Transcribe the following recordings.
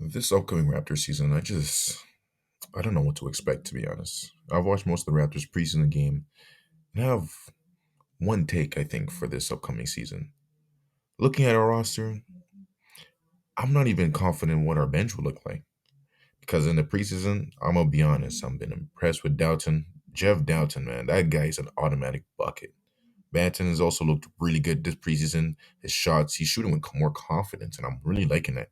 This upcoming Raptors season, I don't know what to expect, to be honest. I've watched most of the Raptors preseason game and I have one take, I think, for this upcoming season. Looking at our roster, I'm not even confident what our bench will look like. Because in the preseason, I'm gonna be honest, I've been impressed with Doughton. Jeff Doughton, man, that guy is an automatic bucket. Banton has also looked really good this preseason. His shots, he's shooting with more confidence, and I'm really liking that.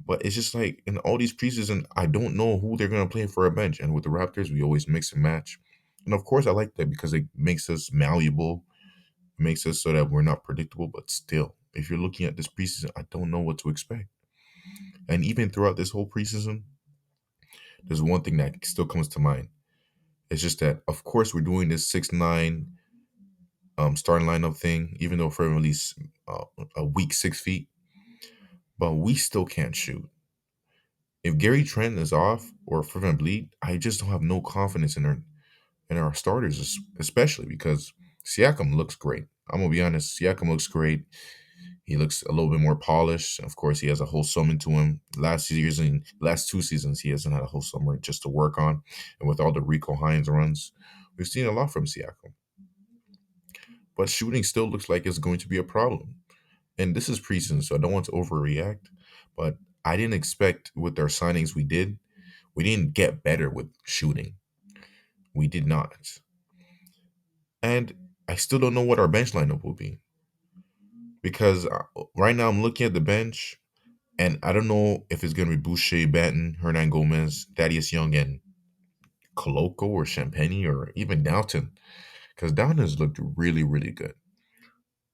But it's just like in all these preseason, I don't know who they're gonna play for a bench. And with the Raptors, we always mix and match. And of course, I like that because it makes us malleable, makes us so that we're not predictable. But still, if you're looking at this preseason, I don't know what to expect. And even throughout this whole preseason, there's one thing that still comes to mind. It's just that, of course, we're doing this 6'9" starting lineup thing, even though for at least a weak 6 feet, but we still can't shoot. If Gary Trent is off or Fred Bleed, I just don't have no confidence in our starters, especially because Siakam looks great. I'm gonna be honest, Siakam looks great. He looks a little bit more polished. Of course, he has a whole summer to him. Last 2 seasons, he hasn't had a whole summer just to work on. And with all the Rico Hines runs, we've seen a lot from Siakam. But shooting still looks like it's going to be a problem. And this is preseason, so I don't want to overreact. But I didn't expect with our signings we didn't get better with shooting. We did not. And I still don't know what our bench lineup will be because right now I'm looking at the bench and I don't know if it's going to be Boucher, Banton, Hernan Gomez, Thaddeus Young, and Coloco or Champagne or even Downton because Downton has looked really, really good.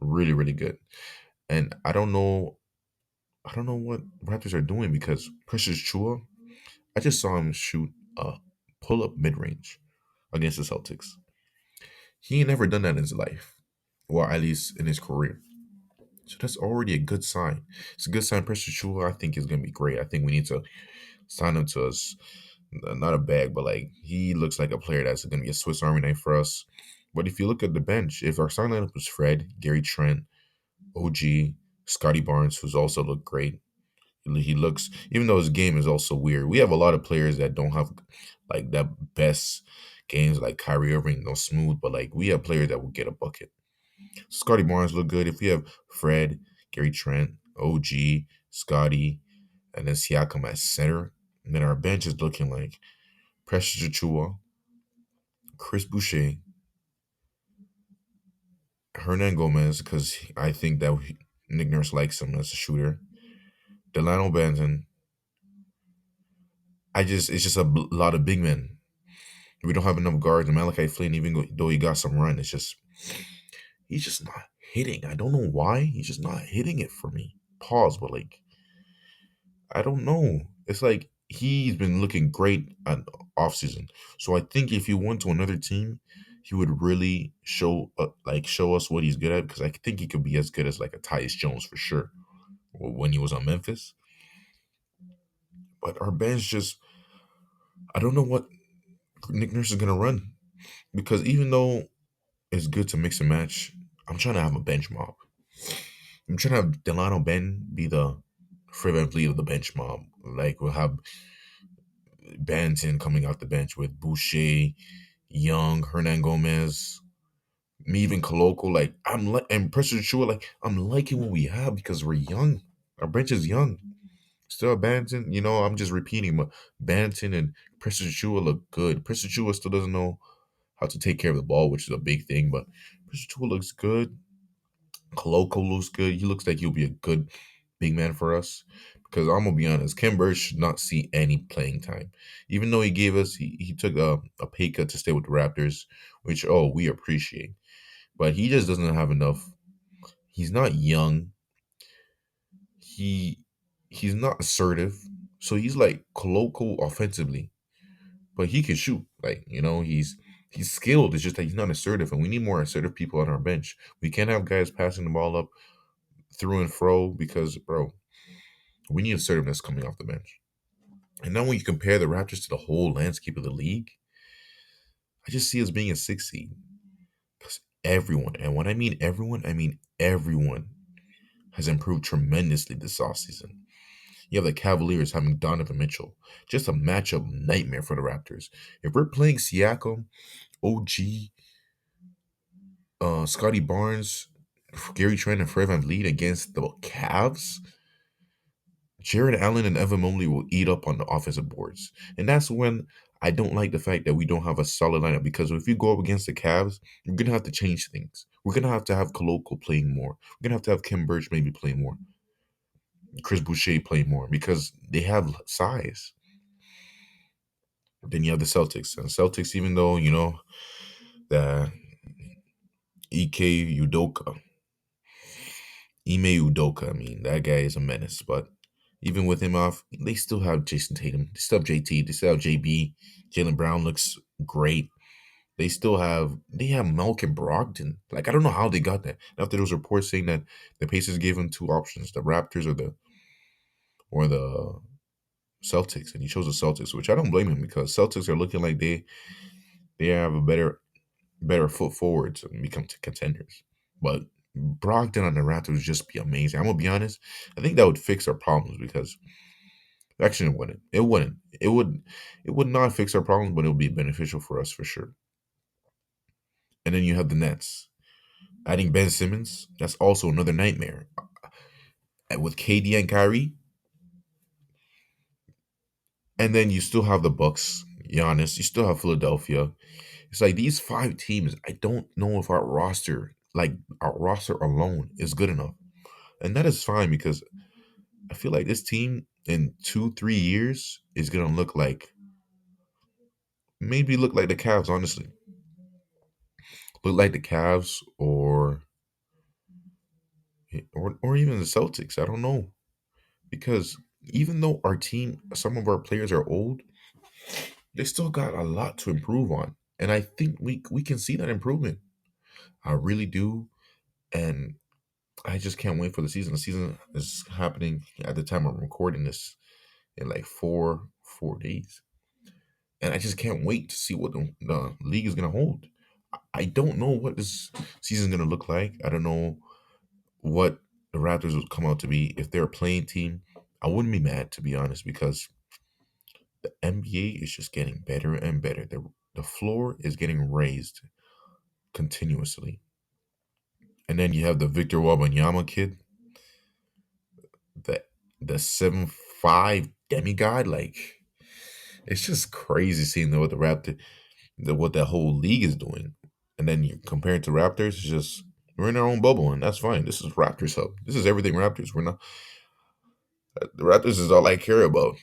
Really, really good. And I don't know what Raptors are doing because Precious Chua, I just saw him shoot a pull up mid range against the Celtics. He ain't never done that in his life. Well, at least in his career. So that's already a good sign. It's a good sign. Precious Chua, I think, is going to be great. I think we need to sign him to us. Not a bag, but like he looks like a player that's going to be a Swiss Army knife for us. But if you look at the bench, if our starting lineup was Fred, Gary Trent, OG, Scotty Barnes, who's also looked great. He looks, even though his game is also weird. We have a lot of players that don't have like that best games, like Kyrie Irving, no smooth, but like we have players that will get a bucket. Scotty Barnes look good. If we have Fred, Gary Trent, OG, Scotty, and then Siakam at center, and then our bench is looking like Precious Achua, Chris Boucher, Hernan Gomez, because I think that Nick Nurse likes him as a shooter. Delano Banton. It's just lot of big men. We don't have enough guards. And Malachi Flynn, though he got some run, he's just not hitting. I don't know why. He's just not hitting it for me. Pause, but like I don't know. It's like he's been looking great at offseason. So I think if he went to another team, he would really show us what he's good at because I think he could be as good as like a Tyus Jones for sure when he was on Memphis. But our bench just I don't know what Nick Nurse is gonna run because even though it's good to mix and match, I'm trying to have a bench mob. I'm trying to have Delano Ben be the Fred VanVleet of the bench mob. Like we'll have Banton coming out the bench with Boucher, Young, Hernan Gomez, me even Coloco. Like and Preston Chua. Like I'm liking what we have because we're young. Our bench is young. Still Banton, I'm just repeating, but Banton and Preston Chua look good. Preston Chua still doesn't know how to take care of the ball, which is a big thing, but Preston Chua looks good. Coloco looks good. He looks like he'll be a good big man for us. Because I'm gonna be honest, Ken Burch should not see any playing time. Even though he took a pay cut to stay with the Raptors, which we appreciate. But he just doesn't have enough. He's not young. He he's not assertive. So he's like Coloco offensively, but he can shoot. Like, he's skilled. It's just that he's not assertive, and we need more assertive people on our bench. We can't have guys passing the ball up through and fro because, bro, we need assertiveness coming off the bench. And then when you compare the Raptors to the whole landscape of the league, I just see us being a 6 seed. Because everyone, and when I mean everyone, has improved tremendously this offseason. You have the Cavaliers having Donovan Mitchell. Just a matchup nightmare for the Raptors. If we're playing Siakam, OG, Scotty Barnes, Gary Trent, and Fred VanVleet against the Cavs, Jared Allen and Evan Mobley will eat up on the offensive boards. And that's when I don't like the fact that we don't have a solid lineup, because if you go up against the Cavs, we're going to have to change things. We're going to have Koloko playing more. We're going to have Kim Birch maybe playing more. Chris Boucher playing more because they have size. Then you have the Celtics. And Celtics, even though, the Udoka, Ime Udoka, I mean, that guy is a menace. But even with him off, they still have Jason Tatum. They still have JT. They still have JB. Jalen Brown looks great. They have Malcolm Brogdon. Like, I don't know how they got that. After those reports saying that the Pacers gave him two options, the Raptors or the Celtics, and he chose the Celtics, which I don't blame him, because Celtics are looking like they have a better foot forward to become contenders. But Brogdon on the Raptors would just be amazing. I'm gonna be honest. I think that would fix our problems, because actually it wouldn't. It wouldn't. It would not fix our problems, but it would be beneficial for us for sure. And then you have the Nets. Adding Ben Simmons, that's also another nightmare. And with KD and Kyrie, and then you still have the Bucks, Giannis. You still have Philadelphia. It's like these five teams. I don't know if our roster alone, is good enough, and that is fine, because I feel like this team in 2 3 years is gonna look like the Cavs. Honestly, look like the Cavs, or even the Celtics. I don't know, because even though our team, some of our players are old, they still got a lot to improve on, and I think we can see that improvement. I really do, and I just can't wait for the season. The season is happening at the time I'm recording this in like four days, and I just can't wait to see what the league is gonna hold. I don't know what this season is gonna look like. I don't know what the Raptors would come out to be if they're a playing team. I wouldn't be mad, to be honest, because the NBA is just getting better and better. The floor is getting raised continuously, and then you have the Victor Wembanyama kid, the the 7'5" demigod. Like, it's just crazy seeing what the what that whole league is doing. And then you compare it to Raptors, it's just we're in our own bubble, and that's fine. This is Raptors hub. This is everything Raptors. We're not the Raptors is all I care about.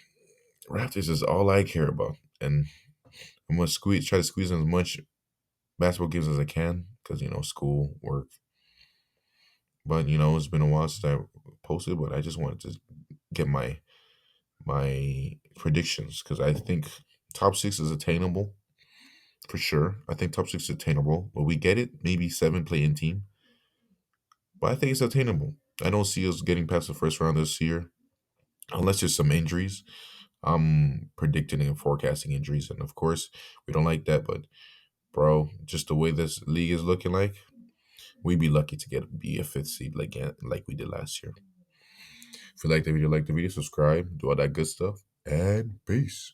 Raptors is all I care about, and I'm gonna try to squeeze in as much basketball games as I can, because school, work. But it's been a while since I posted, but I just wanted to get my predictions, because I think top six is attainable for sure. I think top six is attainable. Will we get it? Maybe seven play in team, but I think it's attainable. I don't see us getting past the first round this year unless there's some injuries. I'm predicting and forecasting injuries, and of course we don't like that. But bro, just the way this league is looking like, we'd be lucky to be a fifth seed like we did last year. If you like the video, subscribe, do all that good stuff, and peace.